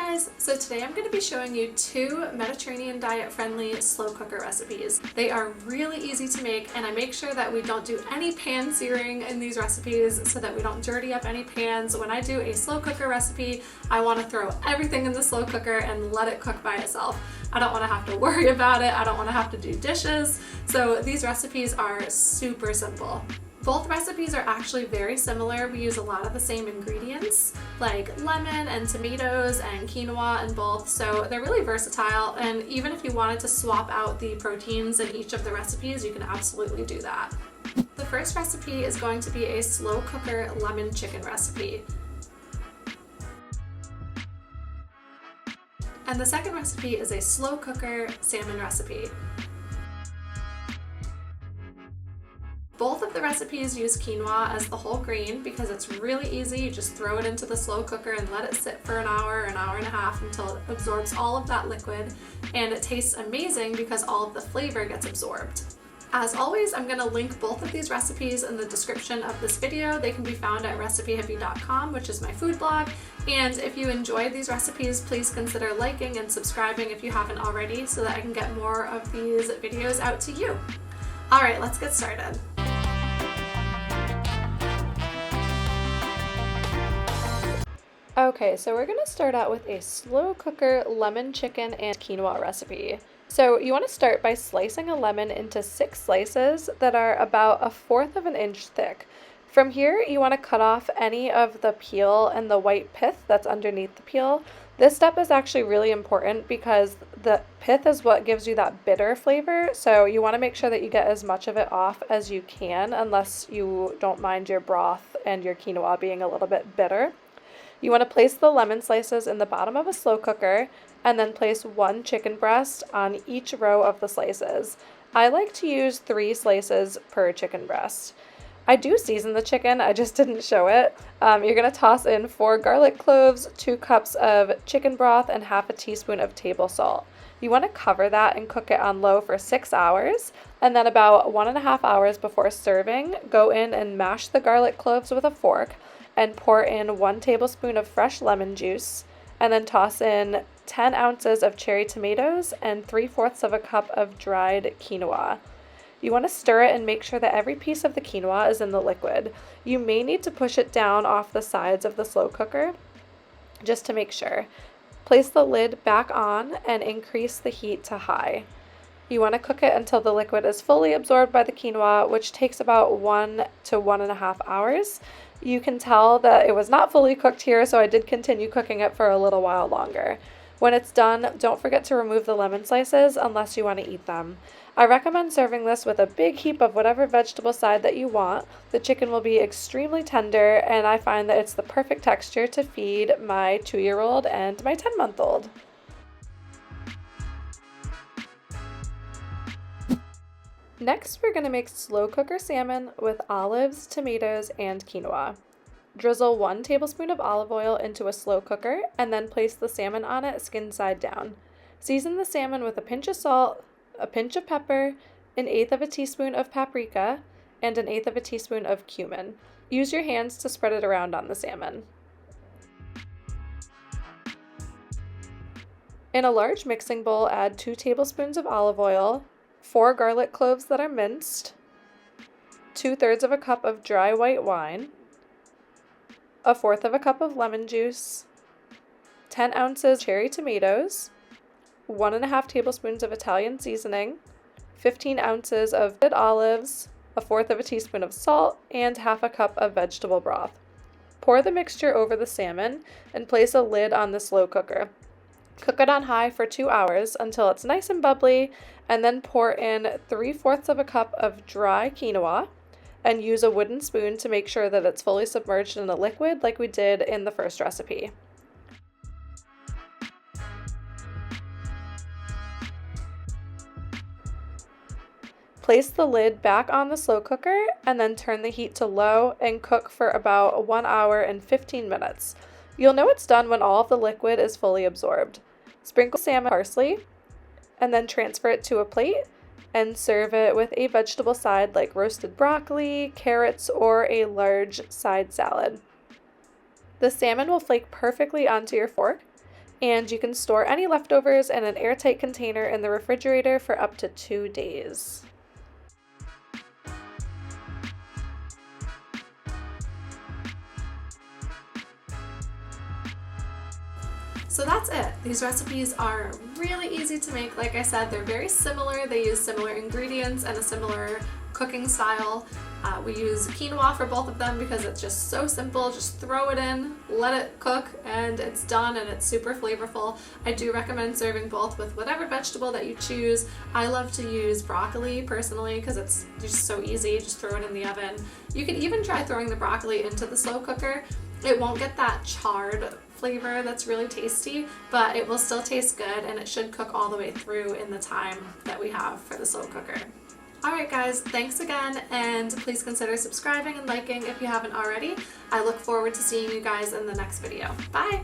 guys! So today I'm going to be showing you two Mediterranean diet friendly slow cooker recipes. They are really easy to make, and I make sure that we don't do any pan searing in these recipes so that we don't dirty up any pans. When I do a slow cooker recipe, I want to throw everything in the slow cooker and let it cook by itself. I don't want to have to worry about it. I don't want to have to do dishes. So these recipes are super simple. Both recipes are actually very similar. We use a lot of the same ingredients like lemon and tomatoes and quinoa in both, so they're really versatile, and even if you wanted to swap out the proteins in each of the recipes, you can absolutely do that. The first recipe is going to be a slow cooker lemon chicken recipe. And the second recipe is a slow cooker salmon recipe. Both of the recipes use quinoa as the whole grain because it's really easy. You just throw it into the slow cooker and let it sit for an hour and a half until it absorbs all of that liquid, and it tastes amazing because all of the flavor gets absorbed. As always, I'm going to link both of these recipes in the description of this video. They can be found at recipehippie.com, which is my food blog. And if you enjoy these recipes, please consider liking and subscribing if you haven't already so that I can get more of these videos out to you. All right, let's get started. Okay, so we're going to start out with a slow cooker lemon chicken and quinoa recipe. So you want to start by slicing a lemon into 6 slices that are about 1/4 of an inch thick. From here, you want to cut off any of the peel and the white pith that's underneath the peel. This step is actually really important because the pith is what gives you that bitter flavor, so you want to make sure that you get as much of it off as you can, unless you don't mind your broth and your quinoa being a little bit bitter. You want to place the lemon slices in the bottom of a slow cooker and then place 1 chicken breast on each row of the slices. I like to use 3 slices per chicken breast. I do season the chicken, I just didn't show it. You're going to toss in 4 garlic cloves, 2 cups of chicken broth, and 1/2 teaspoon of table salt. You want to cover that and cook it on low for 6 hours, and then about 1.5 hours before serving, go in and mash the garlic cloves with a fork and pour in 1 tablespoon of fresh lemon juice, and then toss in 10 ounces of cherry tomatoes and 3/4 of a cup of dried quinoa. You want to stir it and make sure that every piece of the quinoa is in the liquid. You may need to push it down off the sides of the slow cooker just to make sure. Place the lid back on and increase the heat to high. You want to cook it until the liquid is fully absorbed by the quinoa, which takes about 1 to 1.5 hours. You can tell that it was not fully cooked here, so I did continue cooking it for a little while longer. When it's done, don't forget to remove the lemon slices unless you want to eat them. I recommend serving this with a big heap of whatever vegetable side that you want. The chicken will be extremely tender, and I find that it's the perfect texture to feed my 2-year-old and my 10-month-old. Next, we're going to make slow cooker salmon with olives, tomatoes, and quinoa. Drizzle 1 tablespoon of olive oil into a slow cooker and then place the salmon on it skin side down. Season the salmon with a pinch of salt, a pinch of pepper, 1/8 teaspoon of paprika, and 1/8 teaspoon of cumin. Use your hands to spread it around on the salmon. In a large mixing bowl, add 2 tablespoons of olive oil, 4 garlic cloves that are minced, 2/3 of a cup of dry white wine, 1/4 of a cup of lemon juice, 10 ounces cherry tomatoes, 1.5 tablespoons of Italian seasoning, 15 ounces of red olives, 1/4 teaspoon of salt, and 1/2 cup of vegetable broth. Pour the mixture over the salmon and place a lid on the slow cooker. Cook it on high for 2 hours until it's nice and bubbly, and then pour in 3/4 of a cup of dry quinoa and use a wooden spoon to make sure that it's fully submerged in the liquid like we did in the first recipe. Place the lid back on the slow cooker and then turn the heat to low and cook for about 1 hour and 15 minutes. You'll know it's done when all of the liquid is fully absorbed. Sprinkle salmon parsley and then transfer it to a plate and serve it with a vegetable side like roasted broccoli, carrots, or a large side salad. The salmon will flake perfectly onto your fork, And you can store any leftovers in an airtight container in the refrigerator for up to 2 days. So that's it. These recipes are really easy to make. Like I said, they're very similar. They use similar ingredients and a similar cooking style. We use quinoa for both of them because it's just so simple. Just throw it in, let it cook, and it's done, and it's super flavorful. I do recommend serving both with whatever vegetable that you choose. I love to use broccoli personally because it's just so easy. Just throw it in the oven. You can even try throwing the broccoli into the slow cooker. It won't get that charred flavor that's really tasty, but it will still taste good, and it should cook all the way through in the time that we have for the slow cooker. Alright guys, thanks again, and please consider subscribing and liking if you haven't already. I look forward to seeing you guys in the next video. Bye!